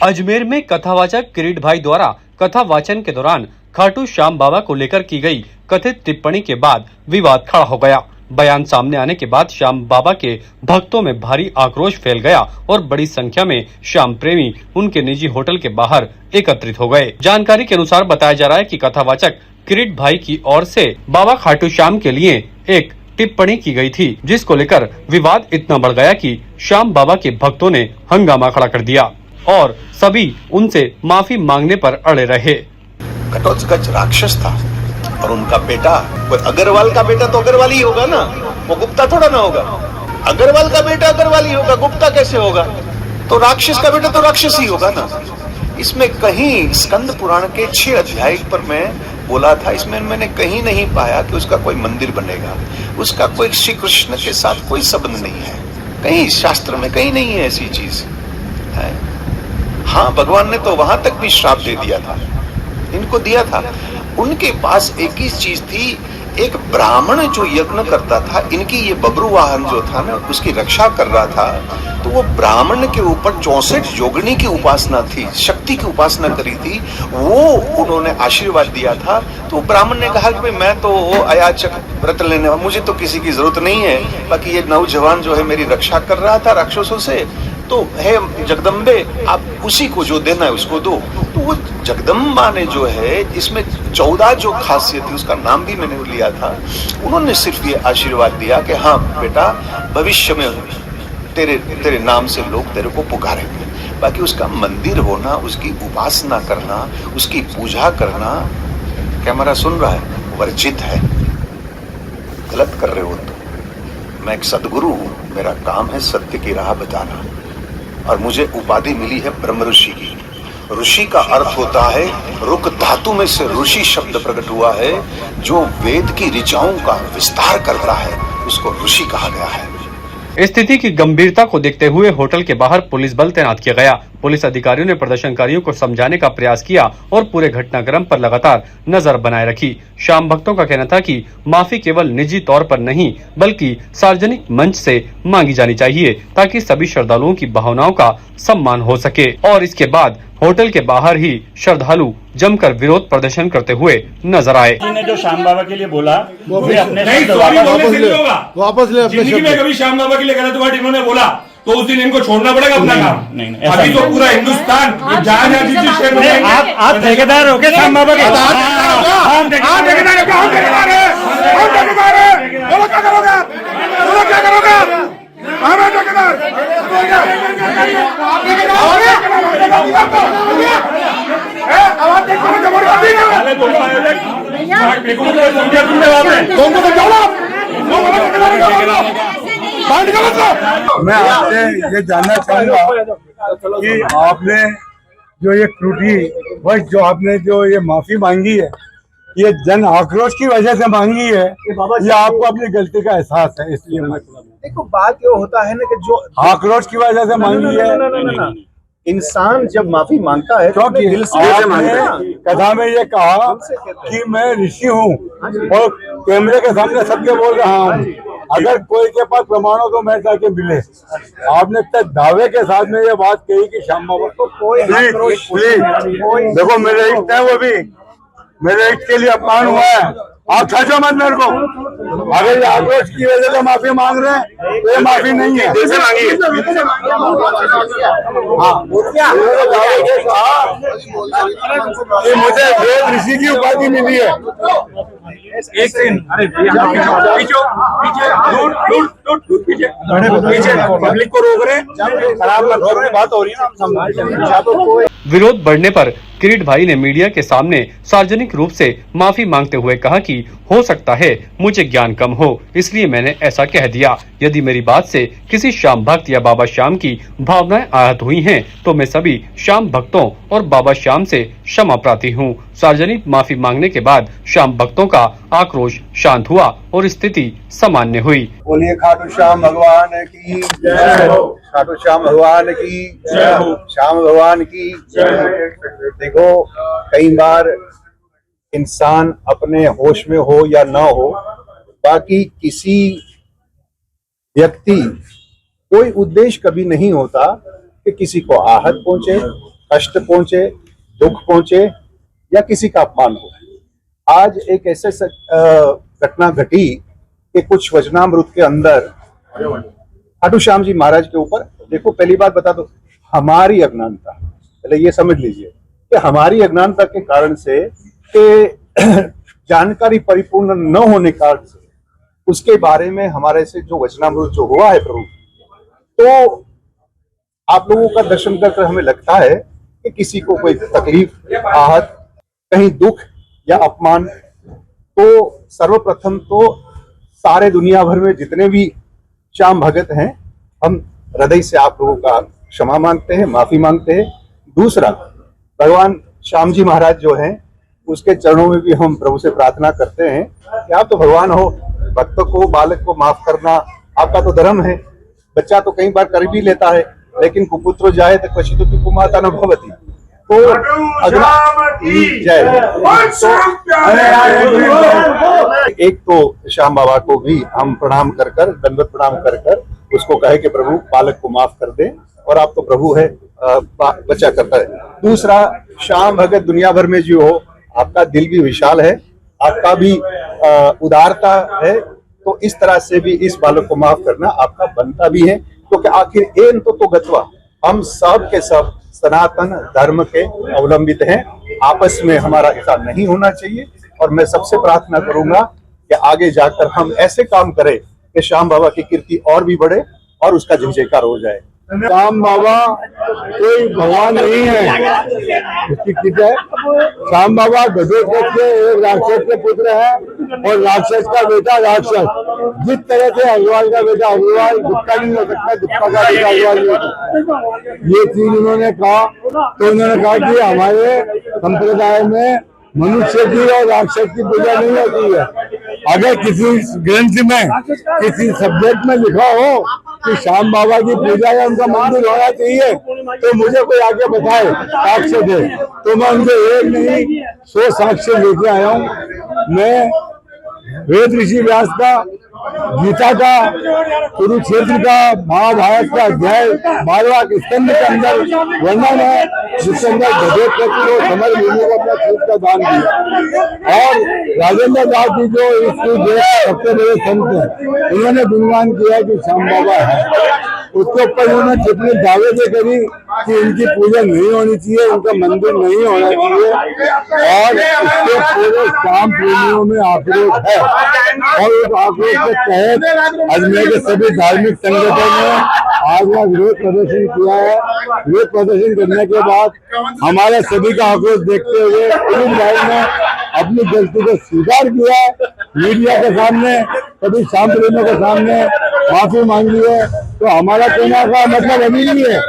अजमेर में कथावाचक किरीट भाई द्वारा कथा वाचन के दौरान खाटू श्याम बाबा को लेकर की गई कथित टिप्पणी के बाद विवाद खड़ा हो गया। बयान सामने आने के बाद श्याम बाबा के भक्तों में भारी आक्रोश फैल गया और बड़ी संख्या में श्याम प्रेमी उनके निजी होटल के बाहर एकत्रित हो गए। जानकारी के अनुसार बताया जा रहा है कि कथावाचक किरीट भाई की ओर से बाबा खाटू श्याम के लिए एक टिप्पणी की गई थी, जिसको लेकर विवाद इतना बढ़ गया कि श्याम बाबा के भक्तों ने हंगामा खड़ा कर दिया और सभी उनसे माफी मांगने पर अड़े रहे। घटोत्कच राक्षस था और उनका बेटा, कोई अग्रवाल का बेटा तो अग्रवाल ही होगा ना, वो गुप्ता थोड़ा ना होगा। अग्रवाल का बेटा अग्रवाल ही होगा, गुप्ता कैसे होगा? तो राक्षस का बेटा तो राक्षस ही होगा ना। इसमें कहीं स्कंद पुराण के 6 अध्याय पर मैं बोला था, इसमें मैंने कहीं नहीं पाया कि उसका कोई मंदिर बनेगा, उसका कोई श्री कृष्ण के साथ कोई संबंध नहीं है, कहीं शास्त्र में कहीं नहीं है ऐसी चीज है। हाँ, भगवान ने तो वहां तक भी श्राप दे दिया था, इनको दिया था। उनके पास एक ही चीज थी, एक ब्राह्मण जो यज्ञ करता था, इनकी ये बब्रू वाहन जो था ना, उसकी रक्षा कर रहा था, तो वो ब्राह्मण के ऊपर 64 योगिनी की उपासना थी, शक्ति की उपासना करी थी, वो उन्होंने आशीर्वाद दिया था। तो ब्राह्मण ने कहा कि भाई मैं तो अयाचक व्रत लेने वाला, मुझे तो किसी की जरूरत नहीं है, बाकी ये नौजवान जो है मेरी रक्षा कर रहा था राक्षसों से, तो हे जगदम्बे आप उसी को जो देना है उसको दो। तो वो जगदम्बा ने जो है, इसमें 14 जो खासियत थी उसका नाम भी मैंने लिया था। उन्होंने सिर्फ ये आशीर्वाद दिया कि हाँ बेटा, भविष्य में तेरे नाम से लोग तेरे को पुकारेंगे, बाकी उसका मंदिर होना, उसकी उपासना करना, उसकी पूजा करना, कैमरा सुन रहा है, वर्जित है। गलत कर रहे हो तो। मैं एक सदगुरु हूं, मेरा काम है सत्य की राह बताना, और मुझे उपाधि मिली है ब्रह्म ऋषि की। ऋषि का अर्थ होता है, रुक धातु में से ऋषि शब्द प्रकट हुआ है, जो वेद की ऋचाओं का विस्तार करता है, उसको ऋषि कहा गया है। स्थिति की गंभीरता को देखते हुए होटल के बाहर पुलिस बल तैनात किया गया। पुलिस अधिकारियों ने प्रदर्शनकारियों को समझाने का प्रयास किया और पूरे घटनाक्रम पर लगातार नजर बनाए रखी। श्याम भक्तों का कहना था कि माफी केवल निजी तौर पर नहीं, बल्कि सार्वजनिक मंच से मांगी जानी चाहिए, ताकि सभी श्रद्धालुओं की भावनाओं का सम्मान हो सके। और इसके बाद होटल के बाहर ही श्रद्धालु जमकर विरोध प्रदर्शन करते हुए नजर आए। ने जो श्याम बाबा के लिए बोला, वो अपने वापस ले। जिंदगी में कभी श्याम बाबा के लिए गलत वर्ड इन्होंने बोला तो उस दिन इनको छोड़ना पड़ेगा अपना काम। अभी तो पूरा हिंदुस्तान आप ठेकेदार हो के श्याम बाबा के, हम ठेकेदार मैं आपसे ये जानना चाहूंगा कि आपने जो ये त्रुटि बस जो आपने जो ये माफी मांगी है, ये जन आक्रोश की वजह से मांगी है या आपको अपनी गलती का एहसास है? इसलिए देखो, बात ये होता है ना कि जो आक्रोश की वजह से मांगी है। इंसान जब माफी मांगता है तो क्योंकि दिल से आपने कथा में ये कहा कि मैं ऋषि हूँ और कैमरे के सामने सबके बोल रहा हूँ, अगर कोई के पास प्रमाण हो तो मैं जाके मिले। आपने तक दावे के साथ में ये बात कही कि श्याम बाबा को कोई देखो, मेरे इष्ट है, वो भी मेरे इष्ट के लिए अपमान हुआ है, आप खर्चो मत मेरे को। अगर ये आक्रोश की वजह से माफी मांग रहे हैं तो ये माफी नहीं है। कि मुझे वेद ऋषि की उपाधि मिली है। एक सेकंड, अरे पीछे पब्लिक को रोक रहे हैं, खराब बात हो रही है। विरोध बढ़ने पर किरीट भाई ने मीडिया के सामने सार्वजनिक रूप से माफी मांगते हुए कहा कि हो सकता है मुझे ज्ञान कम हो, इसलिए मैंने ऐसा कह दिया। यदि मेरी बात से किसी श्याम भक्त या बाबा श्याम की भावनाएं आहत हुई हैं, तो मैं सभी श्याम भक्तों और बाबा श्याम से क्षमा प्रार्थी हूं। सार्वजनिक माफी मांगने के बाद श्याम भक्तों का आक्रोश शांत हुआ और स्थिति सामान्य हुई। बोलिए खाटू श्याम भगवान की जय हो, खाटू श्याम भगवान की जय हो, श्याम भगवान की जय। देखो, कई बार इंसान अपने होश में हो या ना हो, बाकी किसी व्यक्ति कोई उद्देश्य कभी नहीं होता कि किसी को आहत पहुंचे कष्ट पहुंचे, दुख पहुंचे या किसी का अपमान हो। आज एक ऐसे घटना घटी कि कुछ वचनामृत के अंदर खाटू श्याम जी महाराज के ऊपर, देखो पहली बात बता दो, हमारी अज्ञानता, पहले ये समझ लीजिए कि हमारी अज्ञानता के कारण से, कि जानकारी परिपूर्ण न होने के कारण से उसके बारे में हमारे से जो वचनामृत जो हुआ है प्रभु, तो आप लोगों का दर्शन कर हमें लगता है कि किसी को कोई तकलीफ, आहत, कहीं दुख या अपमान, तो सर्वप्रथम तो सारे दुनिया भर में जितने भी श्याम भगत हैं, हम हृदय से आप लोगों का क्षमा मांगते हैं, माफी मांगते हैं। दूसरा, भगवान श्याम जी महाराज जो हैं, उसके चरणों में भी हम प्रभु से प्रार्थना करते हैं कि आप तो भगवान हो, भक्त को, बालक को माफ करना आपका तो धर्म है। बच्चा तो कई बार कर भी लेता है, लेकिन कुपुत्र जाए तो क्वचित् कुमाता न भवति। तो एक तो श्याम बाबा को भी हम प्रणाम कर दंडवत प्रणाम कर उसको कहे कि प्रभु बालक को माफ कर दे, और आप तो प्रभु है, बच्चा करता है। दूसरा, श्याम भगत दुनिया भर में जो हो, आपका दिल भी विशाल है, आपका भी उदारता है, तो इस तरह से भी इस बालक को माफ करना आपका बनता भी है, क्योंकि आखिर एन तो गत्वा हम सब के सब सनातन धर्म के अवलंबित हैं। आपस में हमारा ऐसा नहीं होना चाहिए, और मैं सबसे प्रार्थना करूंगा कि आगे जाकर हम ऐसे काम करें कि श्याम बाबा की कीर्ति और भी बढ़े और उसका जय जयकार हो जाए। श्याम बाबा कोई भगवान नहीं है, उसकी चीज है। श्याम बाबा घटोत्कच के एक राक्षस के पुत्र है, और राक्षस का बेटा राक्षस। जिस तरह से अग्रवाल का बेटा अग्रवाल, गुप्ता नहीं हो सकता, गुप्ता का बेटा अग्रवाल नहीं हो सकता। ये चीज उन्होंने कहा, तो उन्होंने कहा कि हमारे संप्रदाय में मनुष्य की और राक्षस की पूजा नहीं होती है। अगर किसी ग्रंथ में, किसी सब्जेक्ट में लिखा हो कि श्याम बाबा की पूजा या उनका मंदिर होना चाहिए, तो मुझे कोई आगे बताए साक्ष्य दे, तो मैं उनसे एक नहीं 100 साक्ष्य लेके आया हूँ। मैं वेद ऋषि व्यास का, गीता का, कुरुक्षेत्र का, महाभारत का अध्याय 12वां स्कंद के अंदर वर्णन है, जिसके अंदर घटोत्कच को समर भूमि को अपना खुद का दान दिया। और राजेंद्र दास जी जो इसके देश के सबसे बड़े संत हैं, उन्होंने गुणगान किया कि श्याम बाबा है। उसके ऊपर उन्होंने जितने दावे से करी कि इनकी पूजा नहीं होनी चाहिए, उनका मंदिर नहीं होना चाहिए, और इसके पूरे श्याम प्रेमियों में आक्रोश है। और उस आक्रोश के तहत अजमेर के सभी धार्मिक संगठनों ने आज वहाँ विरोध प्रदर्शन किया है। विरोध प्रदर्शन करने के बाद हमारे सभी का आक्रोश देखते हुए पुलिस भाई ने अपनी गलती को स्वीकार किया है, मीडिया के सामने, सभी श्याम प्रेमियों के सामने माफी मांग ली है। तो हमारा कहना का मतलब अभी नहीं है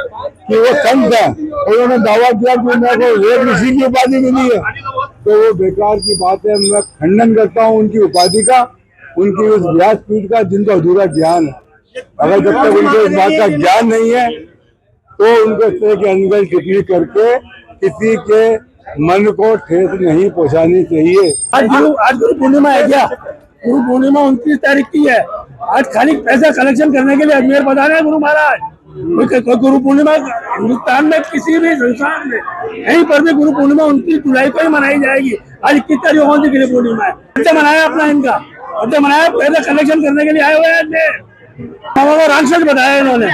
कि वो संत है, उन्होंने दावा किया कि मेरे को वेद ऋषि की उपाधि मिली है, तो वो बेकार की बात है। मैं खंडन करता हूँ उनकी उपाधि का, उनकी उस व्यासपीठ का, जिनको अधूरा ज्ञान है। अगर जब तक उनको इस बात का ज्ञान नहीं है, तो उनको इस तरह की अनगढ़ टिप्पणी करके किसी के मन को ठेस नहीं पहुंचानी चाहिए। आज गुरु पूर्णिमा है क्या? गुरु पूर्णिमा 29 तारीख की है। आज खाली पैसा कलेक्शन करने के लिए अजमेर बता रहे हैं गुरु महाराज। गुरु पूर्णिमा हिंदुस्तान में किसी भी संस्थान में कहीं पर भी गुरु पूर्णिमा 29 जुलाई को ही मनाई जाएगी। आज 21 तारीख कौन सी गुरु पूर्णिमा है? बच्चा मनाया अपना, इनका बच्चा मनाया, पैसा कलेक्शन करने के लिए आए हुए हैं। राक्षस बताया इन्होंने,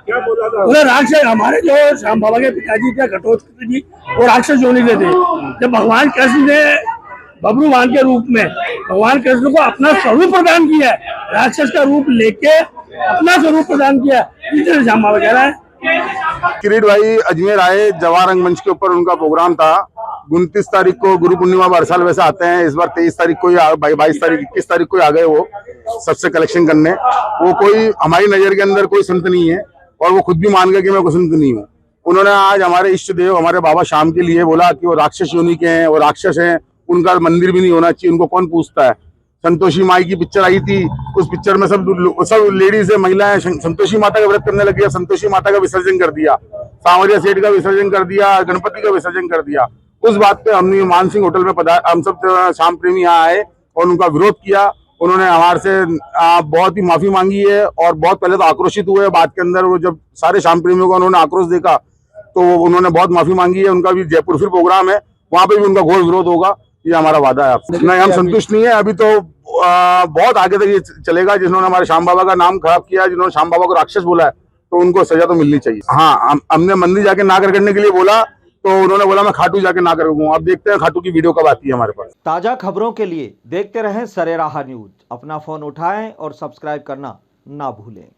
बोले राक्षस हमारे जो श्याम बाबा के पिताजी थे घटोत्कच जी, वो राक्षस योनि से थे। जब भगवान कृष्ण ने बब्रुवाहन के रूप में भगवान कृष्ण को अपना स्वरूप प्रदान किया है, राक्षस का रूप लेके अपना स्वरूप प्रदान किया, इसलिए श्याम बाबा कह रहा है। किरीट भाई अजमेर आए, जवाहर रंगमंच के ऊपर उनका प्रोग्राम था। 29 तारीख को गुरु पूर्णिमा हर साल वैसे आते हैं, इस बार 23 तारीख को, 22 तारीख, 21 तारीख को आ गए वो सबसे कलेक्शन करने। वो कोई हमारी नजर के अंदर कोई संत नहीं है, और वो खुद भी मान गए कि मैं कोई संत नहीं हूँ। उन्होंने आज हमारे इष्ट देव, हमारे बाबा श्याम के लिए बोला कि वो राक्षस योनि के हैं, वो राक्षस हैं, उनका मंदिर भी नहीं होना चाहिए, उनको कौन पूछता है। संतोषी माई की पिक्चर आई थी, उस पिक्चर में सब लेडीज है, महिलाएं संतोषी माता का व्रत करने लगी, संतोषी माता का विसर्जन कर दिया, सांवरिया सेठ का विसर्जन कर दिया, गणपति का विसर्जन कर दिया। उस बात पे हमने मानसिंह होटल में हम सब श्याम प्रेमी यहाँ आए और उनका विरोध किया। उन्होंने हमारे से बहुत ही माफी मांगी है, और बहुत पहले तो आक्रोशित हुए बात के अंदर। वो जब सारे श्याम प्रेमियों को उन्होंने आक्रोश देखा, तो उन्होंने बहुत माफी मांगी है। उनका भी जयपुर फिर प्रोग्राम है, वहां पे भी उनका घोर विरोध होगा, ये हमारा वादा है आपसे। नहीं, हम संतुष्ट नहीं है अभी तो। बहुत आगे तक ये चलेगा। जिन्होंने हमारे श्याम बाबा का नाम खराब किया, जिन्होंने श्याम बाबा को राक्षस बोला है, तो उनको सजा तो मिलनी चाहिए। हाँ, हमने मंदिर जाके ना करने के लिए बोला, तो उन्होंने बोला मैं खाटू जाके ना करूंगा। अब देखते हैं खाटू की वीडियो कब आती है हमारे पास। ताजा खबरों के लिए देखते रहें सरेराह न्यूज। अपना फोन उठाएं और सब्सक्राइब करना ना भूलें।